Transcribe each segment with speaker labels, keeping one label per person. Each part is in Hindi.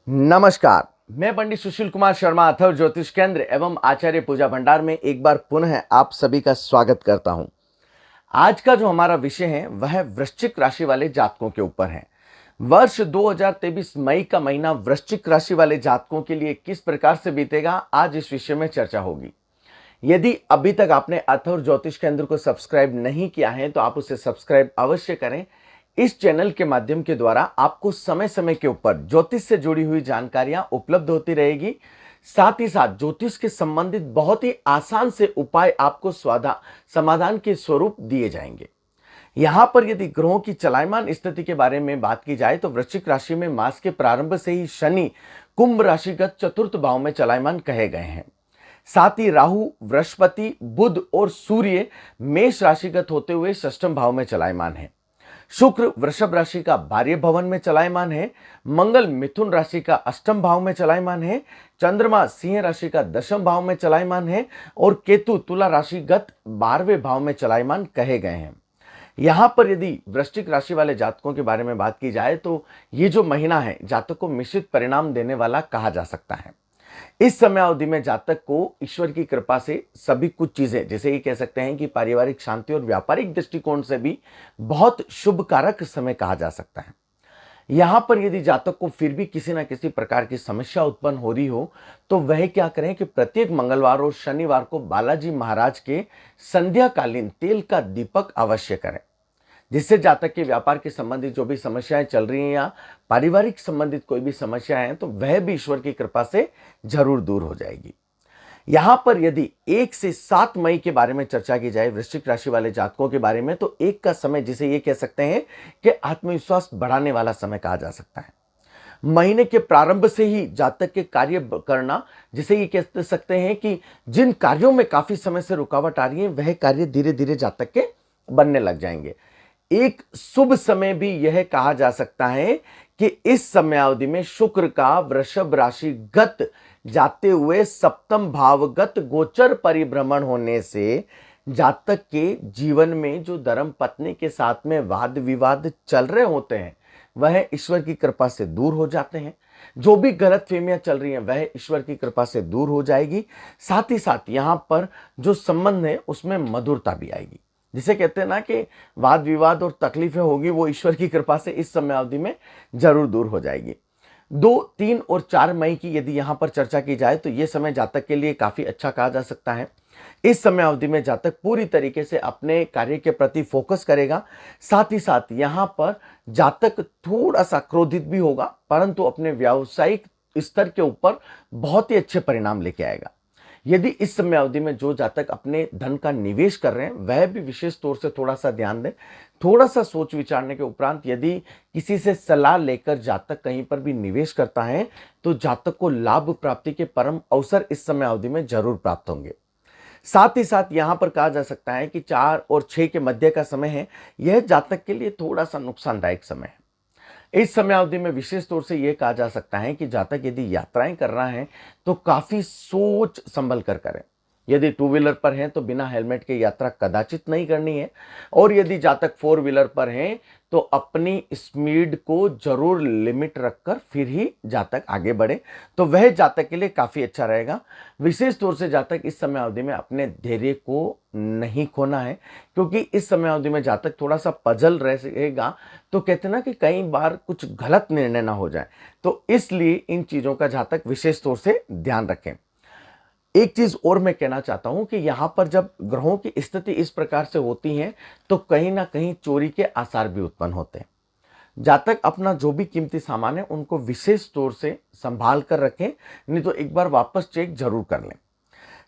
Speaker 1: नमस्कार। मैं पंडित सुशील कुमार शर्मा अथर्व ज्योतिष केंद्र एवं आचार्य पूजा भंडार में एक बार पुनः आप सभी का स्वागत करता हूं। आज का जो हमारा विषय है वह वृश्चिक राशि वाले जातकों के ऊपर है। वर्ष 2023 मई का महीना वृश्चिक राशि वाले जातकों के लिए किस प्रकार से बीतेगा, आज इस विषय में चर्चा होगी। यदि अभी तक आपने अथर्व ज्योतिष केंद्र को सब्सक्राइब नहीं किया है तो आप उसे सब्सक्राइब अवश्य करें। इस चैनल के माध्यम के द्वारा आपको समय समय के ऊपर ज्योतिष से जुड़ी हुई जानकारियां उपलब्ध होती रहेगी। साथ ही साथ ज्योतिष के संबंधित बहुत ही आसान से उपाय आपको समाधान के स्वरूप दिए जाएंगे। यहां पर यदि ग्रहों की चलायमान स्थिति के बारे में बात की जाए तो वृश्चिक राशि में मास के प्रारंभ से ही शनि कुंभ राशिगत चतुर्थ भाव में चलायमान कहे गए हैं। साथ ही राहु, बृहस्पति, बुध और सूर्य मेष राशिगत होते हुए षष्ठम भाव में चलायमान है। शुक्र वृषभ राशि का भार्य भवन में चलायमान है। मंगल मिथुन राशि का अष्टम भाव में चलायमान है। चंद्रमा सिंह राशि का दशम भाव में चलायमान है और केतु तुला राशिगत 12वें भाव में चलायमान कहे गए हैं। यहां पर यदि वृश्चिक राशि वाले जातकों के बारे में बात की जाए तो ये जो महीना है जातक को मिश्रित परिणाम देने वाला कहा जा सकता है। इस समय अवधि में जातक को ईश्वर की कृपा से सभी कुछ चीजें, जैसे ये कह सकते हैं कि पारिवारिक शांति और व्यापारिक दृष्टिकोण से भी बहुत शुभ कारक समय कहा जा सकता है। यहां पर यदि जातक को फिर भी किसी ना किसी प्रकार की समस्या उत्पन्न हो रही हो तो वह क्या करें कि प्रत्येक मंगलवार और शनिवार को बालाजी महाराज के संध्याकालीन तेल का दीपक अवश्य करें, जिससे जातक के व्यापार के संबंधित जो भी समस्याएं चल रही हैं या पारिवारिक संबंधित कोई भी समस्या है तो वह भी ईश्वर की कृपा से जरूर दूर हो जाएगी। यहां पर यदि 1 से 7 मई के बारे में चर्चा की जाए वृश्चिक राशि वाले जातकों के बारे में तो एक का समय जिसे ये कह सकते हैं कि आत्मविश्वास बढ़ाने वाला समय कहा जा सकता है। महीने के प्रारंभ से ही जातक के कार्य करना, जिसे ये कह सकते हैं कि जिन कार्यों में काफी समय से रुकावट आ रही है वह कार्य धीरे धीरे जातक के बनने लग जाएंगे। एक शुभ समय भी यह कहा जा सकता है कि इस समयावधि में शुक्र का वृषभ राशि गत जाते हुए सप्तम भावगत गोचर परिभ्रमण होने से जातक के जीवन में जो धर्म पत्नी के साथ में वाद विवाद चल रहे होते हैं वह ईश्वर की कृपा से दूर हो जाते हैं। जो भी गलतफहमियां चल रही हैं वह ईश्वर की कृपा से दूर हो जाएगी। साथ ही साथ यहां पर जो संबंध है उसमें मधुरता भी आएगी, जिसे कहते हैं ना कि वाद विवाद और तकलीफें होगी वो ईश्वर की कृपा से इस समय अवधि में जरूर दूर हो जाएगी। 2, 3 और 4 मई की यदि यहां पर चर्चा की जाए तो यह समय जातक के लिए काफी अच्छा कहा जा सकता है। इस समय अवधि में जातक पूरी तरीके से अपने कार्य के प्रति फोकस करेगा। साथ ही साथ यहां पर जातक थोड़ा सा क्रोधित भी होगा परंतु अपने व्यावसायिक स्तर के ऊपर बहुत ही अच्छे परिणाम लेके आएगा। यदि इस समय अवधि में जो जातक अपने धन का निवेश कर रहे हैं वह भी विशेष तौर से थोड़ा सा ध्यान दें। थोड़ा सा सोच विचारने के उपरांत यदि किसी से सलाह लेकर जातक कहीं पर भी निवेश करता है तो जातक को लाभ प्राप्ति के परम अवसर इस समय अवधि में जरूर प्राप्त होंगे। साथ ही साथ यहां पर कहा जा सकता है कि 4 और 6 के मध्य का समय है, यह जातक के लिए थोड़ा सा नुकसानदायक समय है। इस समय अवधि में विशेष तौर से यह कहा जा सकता है कि जातक यदि यात्राएं कर रहा है तो काफी सोच संभल कर करें। यदि 2 व्हीलर पर हैं तो बिना हेलमेट के यात्रा कदाचित नहीं करनी है और यदि जातक 4 व्हीलर पर हैं तो अपनी स्पीड को जरूर लिमिट रखकर फिर ही जातक आगे बढ़े तो वह जातक के लिए काफी अच्छा रहेगा। विशेष तौर से जातक इस समय अवधि में अपने धैर्य को नहीं खोना है, क्योंकि इस समय अवधि में जातक थोड़ा सा पजल रहेगा तो कहते हैं ना कि कई बार कुछ गलत निर्णय ना हो जाए, तो इसलिए इन चीजों का जातक विशेष तौर से ध्यान रखें। एक चीज और मैं कहना चाहता हूं कि यहां पर जब ग्रहों की स्थिति इस प्रकार से होती है तो कहीं ना कहीं चोरी के आसार भी उत्पन्न होते हैं। जातक अपना जो भी कीमती सामान है उनको विशेष तौर से संभाल कर रखें, नहीं तो एक बार वापस चेक जरूर कर लें।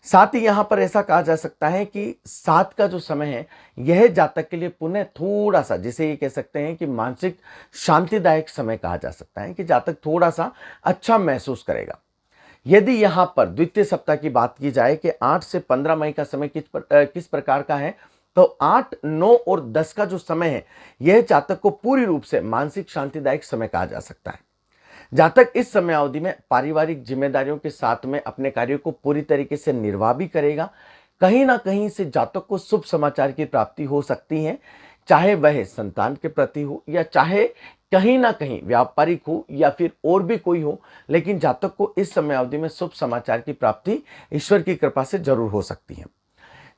Speaker 1: साथ ही यहां पर ऐसा कहा जा सकता है कि 7 का जो समय है यह जातक के लिए पुनः थोड़ा सा, जिसे ये कह सकते हैं कि मानसिक शांतिदायक समय कहा जा सकता है कि जातक थोड़ा सा अच्छा महसूस करेगा। यदि यहां पर द्वितीय सप्ताह की बात की जाए कि 8 से 15 मई का समय किस प्रकार का है तो 8, 9 और 10 का जो समय है यह जातक को पूरी रूप से मानसिक शांतिदायक समय कहा जा सकता है। जातक इस समय अवधि में पारिवारिक जिम्मेदारियों के साथ में अपने कार्यों को पूरी तरीके से निर्वाह भी करेगा। कहीं ना कहीं से जातक को शुभ समाचार की प्राप्ति हो सकती है, चाहे वह संतान के प्रति हो या चाहे कहीं ना कहीं व्यापारिक हो या फिर और भी कोई हो, लेकिन जातक को इस समय अवधि में शुभ समाचार की प्राप्ति ईश्वर की कृपा से जरूर हो सकती है।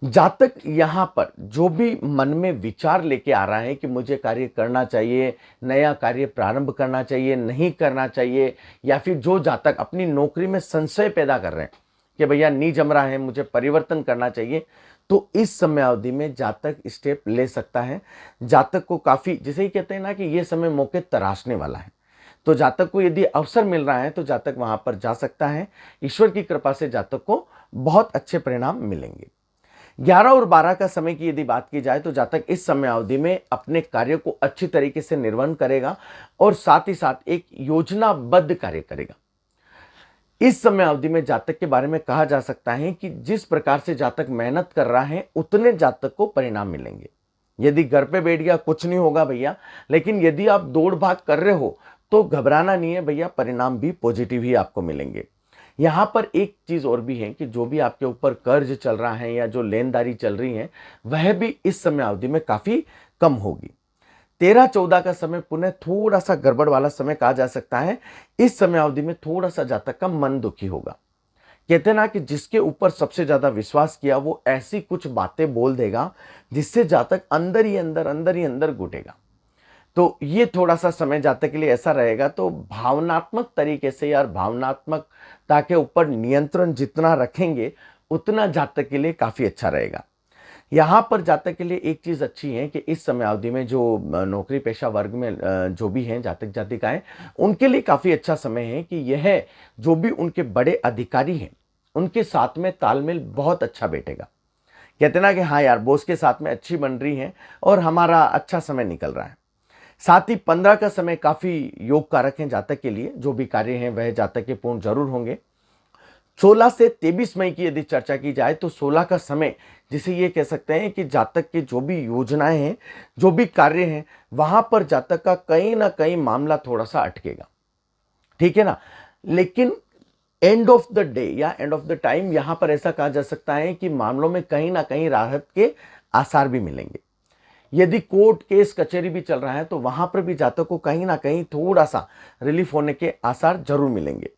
Speaker 1: जातक यहाँ पर जो भी मन में विचार लेके आ रहा है कि मुझे कार्य करना चाहिए, नया कार्य प्रारंभ करना चाहिए, नहीं करना चाहिए, या फिर जो जातक अपनी नौकरी में संशय पैदा कर रहे हैं कि भैया नहीं जम रहा है, मुझे परिवर्तन करना चाहिए, तो इस समय अवधि में जातक स्टेप ले सकता है। जातक को काफी, जिसे ही कहते हैं ना कि ये समय मौके तराशने वाला है, तो जातक को यदि अवसर मिल रहा है तो जातक वहां पर जा सकता है। ईश्वर की कृपा से जातक को बहुत अच्छे परिणाम मिलेंगे। 11 और 12 का समय की यदि बात की जाए तो जातक इस समय अवधि में अपने कार्य को अच्छी तरीके से निर्वहन करेगा और साथ ही साथ एक योजनाबद्ध कार्य करेगा। इस समय अवधि में जातक के बारे में कहा जा सकता है कि जिस प्रकार से जातक मेहनत कर रहा है उतने जातक को परिणाम मिलेंगे। यदि घर पे बैठ गया कुछ नहीं होगा भैया, लेकिन यदि आप दौड़ भाग कर रहे हो तो घबराना नहीं है भैया, परिणाम भी पॉजिटिव ही आपको मिलेंगे। यहाँ पर एक चीज और भी है कि जो भी आपके ऊपर कर्ज चल रहा है या जो लेनदारी चल रही है वह भी इस समय अवधि में काफी कम होगी। 13-14 का समय पुनः थोड़ा सा गड़बड़ वाला समय कहा जा सकता है। इस समय अवधि में थोड़ा सा जातक का मन दुखी होगा। कहते हैं ना कि जिसके ऊपर सबसे ज्यादा विश्वास किया वो ऐसी कुछ बातें बोल देगा जिससे जातक अंदर ही अंदर घुटेगा। तो ये थोड़ा सा समय जातक के लिए ऐसा रहेगा। तो भावनात्मक तरीके से यार, भावनात्मकता के ऊपर नियंत्रण जितना रखेंगे उतना जातक के लिए काफी अच्छा रहेगा। यहाँ पर जातक के लिए एक चीज अच्छी है कि इस समय अवधि में जो नौकरी पेशा वर्ग में जो भी हैं जातक जातिकाएं, उनके लिए काफी अच्छा समय है कि यह जो भी उनके बड़े अधिकारी हैं उनके साथ में तालमेल बहुत अच्छा बैठेगा। कहते ना कि हाँ यार, बॉस के साथ में अच्छी बन रही है और हमारा अच्छा समय निकल रहा है। साथ ही 15 का समय काफी योग कारक है जातक के लिए। जो भी कार्य हैं वह जातक के पूर्ण जरूर होंगे। 16 से 23 मई की यदि चर्चा की जाए तो 16 का समय, जिसे ये कह सकते हैं कि जातक के जो भी योजनाएं हैं, जो भी कार्य हैं, वहां पर जातक का कहीं ना कहीं मामला थोड़ा सा अटकेगा। ठीक है ना। लेकिन एंड ऑफ द डे या एंड ऑफ द टाइम यहां पर ऐसा कहा जा सकता है कि मामलों में कहीं ना कहीं राहत के आसार भी मिलेंगे। यदि कोर्ट केस कचहरी भी चल रहा है तो वहां पर भी जातक को कहीं ना कहीं थोड़ा सा रिलीफ होने के आसार जरूर मिलेंगे।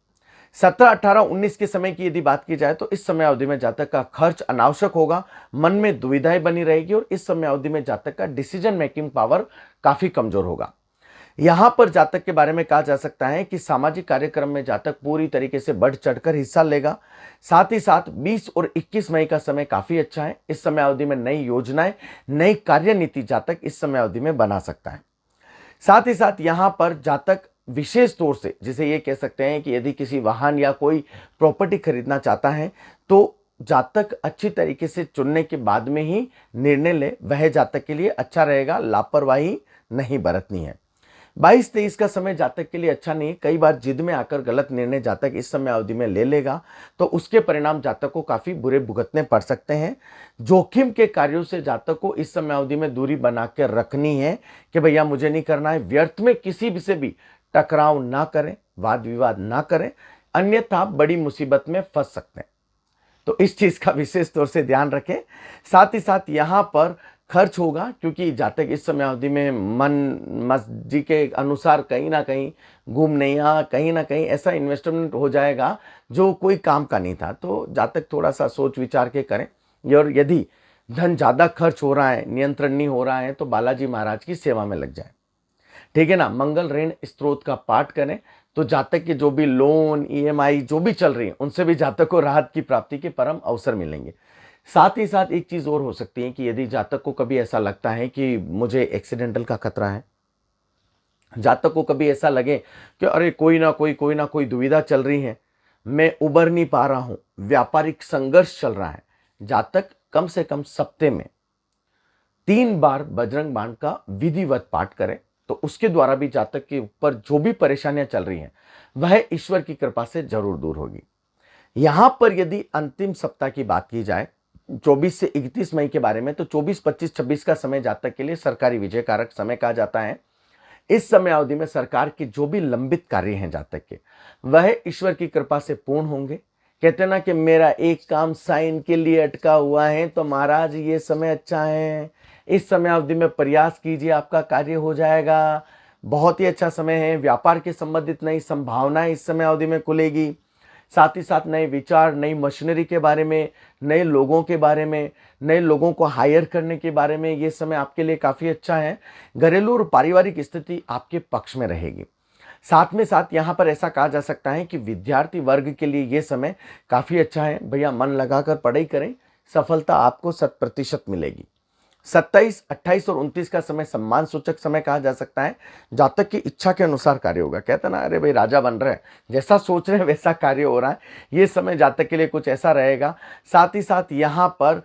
Speaker 1: 17, 18, 19 के समय की यदि बात की जाए तो इस समय अवधि में जातक का खर्च अनावश्यक होगा, मन में दुविधाएं बनी रहेगी और इस समय अवधि में जातक का डिसीजन मेकिंग पावर काफी कमजोर होगा। यहां पर जातक के बारे में कहा जा सकता है कि सामाजिक कार्यक्रम में जातक पूरी तरीके से बढ़ चढ़कर हिस्सा लेगा। साथ ही साथ 20 और 21 मई का समय काफी अच्छा है। इस समय अवधि में नई योजनाएं, नई कार्यनीति जातक इस समय अवधि में बना सकता है। साथ ही साथ यहां पर जातक विशेष तौर से, जिसे ये कह सकते हैं कि यदि किसी वाहन या कोई प्रॉपर्टी खरीदना चाहता है तो जातक अच्छी तरीके से चुनने के बाद में ही निर्णय ले, वह जातक के लिए अच्छा रहेगा। लापरवाही नहीं बरतनी है। 22-23 का समय जातक के लिए अच्छा नहीं है। कई बार जिद में आकर गलत निर्णय जातक इस समय अवधि में ले लेगा तो उसके परिणाम जातक को काफी बुरे भुगतने पड़ सकते हैं। जोखिम के कार्यों से जातक को इस समय अवधि में दूरी बना के रखनी है कि भैया मुझे नहीं करना है। व्यर्थ में किसी भी से भी टकराव ना करें, वाद विवाद ना करें, अन्यथा बड़ी मुसीबत में फंस सकते हैं। तो इस चीज का विशेष तौर से ध्यान रखें। साथ ही साथ यहां पर खर्च होगा क्योंकि जातक इस समय अवधि में मन मर्जी के अनुसार कहीं ना कहीं घूमने या कहीं ना कहीं ऐसा इन्वेस्टमेंट हो जाएगा जो कोई काम का नहीं था। तो जातक थोड़ा सा सोच विचार के करें। और यदि धन ज्यादा खर्च हो रहा है, नियंत्रण नहीं हो रहा है, तो बालाजी महाराज की सेवा में लग जाए। ठीक है ना। मंगल ऋण स्त्रोत का पाठ करें तो जातक के जो भी लोन, ईएमआई जो भी चल रही है उनसे भी जातक को राहत की प्राप्ति के परम अवसर मिलेंगे। साथ ही साथ एक चीज और हो सकती है कि यदि जातक को कभी ऐसा लगता है कि मुझे एक्सीडेंटल का खतरा है, जातक को कभी ऐसा लगे कि अरे कोई ना कोई दुविधा चल रही है, मैं उबर नहीं पा रहा हूं, व्यापारिक संघर्ष चल रहा है, जातक कम से कम सप्ते में 3 बार बजरंग बाण का विधिवत पाठ करे तो उसके द्वारा भी जातक के ऊपर जो भी परेशानियां चल रही हैं वह ईश्वर की कृपा से जरूर दूर होगी। यहां पर यदि अंतिम सप्ताह की बात की जाए 24 से 31 मई के बारे में, तो 24, 25, 26 का समय जातक के लिए सरकारी विजय कारक समय कहा जाता है। इस समय अवधि में सरकार के जो भी लंबित कार्य हैं जातक के, वह ईश्वर की कृपा से पूर्ण होंगे। कहते ना कि मेरा एक काम साइन के लिए अटका हुआ है तो महाराज ये समय अच्छा है, इस समय अवधि में प्रयास कीजिए, आपका कार्य हो जाएगा। बहुत ही अच्छा समय है। व्यापार के संबंधित नई संभावनाएं इस समय अवधि में खुलेगी। साथ ही साथ नए विचार, नई मशीनरी के बारे में, नए लोगों के बारे में, नए लोगों को हायर करने के बारे में ये समय आपके लिए काफ़ी अच्छा है। घरेलू और पारिवारिक स्थिति आपके पक्ष में रहेगी। साथ में साथ यहाँ पर ऐसा कहा जा सकता है कि विद्यार्थी वर्ग के लिए ये समय काफ़ी अच्छा है। भैया मन लगाकर पढ़ाई करें, सफलता आपको 100% मिलेगी। 27, 28 और 29 का समय सम्मान सूचक समय कहा जा सकता है। जातक की इच्छा के अनुसार कार्य होगा। कहते ना, अरे भाई राजा बन रहे हैं, जैसा सोच रहे हैं वैसा कार्य हो रहा है। ये समय जातक के लिए कुछ ऐसा रहेगा। साथ ही साथ यहाँ पर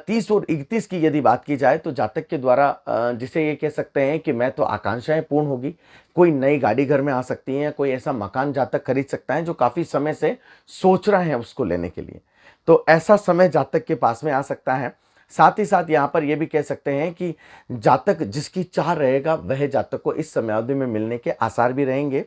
Speaker 1: 30 और 31 की यदि बात की जाए तो जातक के द्वारा जिसे ये कह सकते हैं कि मैं तो आकांक्षाएं पूर्ण होगी। कोई नई गाड़ी घर में आ सकती है, कोई ऐसा मकान जातक खरीद सकता है जो काफ़ी समय से सोच रहे हैं उसको लेने के लिए। तो ऐसा समय जातक के पास में आ सकता है। साथ ही साथ यहाँ पर यह भी कह सकते हैं कि जातक जिसकी चाह रहेगा वह जातक को इस समय अवधि में मिलने के आसार भी रहेंगे।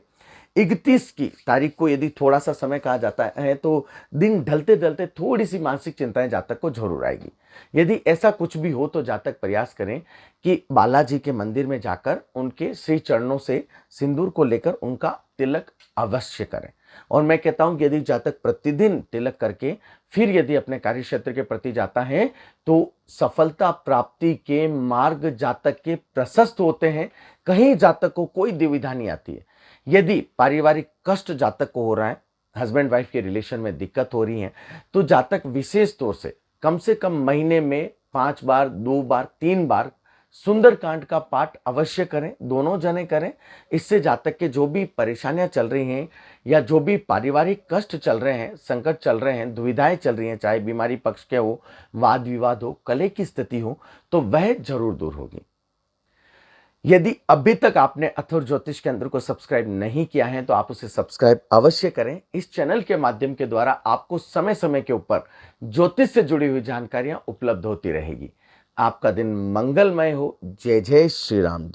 Speaker 1: 31 की तारीख को यदि थोड़ा सा समय कहा जाता है तो दिन ढलते ढलते थोड़ी सी मानसिक चिंताएं जातक को जरूर आएगी। यदि ऐसा कुछ भी हो तो जातक प्रयास करें कि बालाजी के मंदिर में जाकर उनके श्री चरणों से सिंदूर को लेकर उनका तिलक अवश्य करें। और मैं कहता हूं कि यदि जातक प्रतिदिन तिलक करके फिर यदि अपने कार्य क्षेत्र के प्रति जाता है तो सफलता प्राप्ति के मार्ग जातक के प्रशस्त होते हैं। कहीं जातक को कोई दुविधा नहीं आती है। यदि पारिवारिक कष्ट जातक को हो रहा है, हस्बैंड वाइफ के रिलेशन में दिक्कत हो रही है, तो जातक विशेष तौर से कम महीने में 5 बार, 2 बार, 3 बार सुंदरकांड का पाठ अवश्य करें। दोनों जने करें। इससे जातक के जो भी परेशानियां चल रही हैं या जो भी पारिवारिक कष्ट चल रहे हैं, संकट चल रहे हैं, दुविधाएं चल रही हैं, चाहे बीमारी पक्ष के हो, वाद विवाद हो, कलह की स्थिति हो, तो वह जरूर दूर होगी। यदि अभी तक आपने अथर्व ज्योतिष केंद्र को सब्सक्राइब नहीं किया है तो आप उसे सब्सक्राइब अवश्य करें। इस चैनल के माध्यम के द्वारा आपको समय समय के ऊपर ज्योतिष से जुड़ी हुई जानकारियां उपलब्ध होती रहेगी। आपका दिन मंगलमय हो। जय जय श्री राम। जय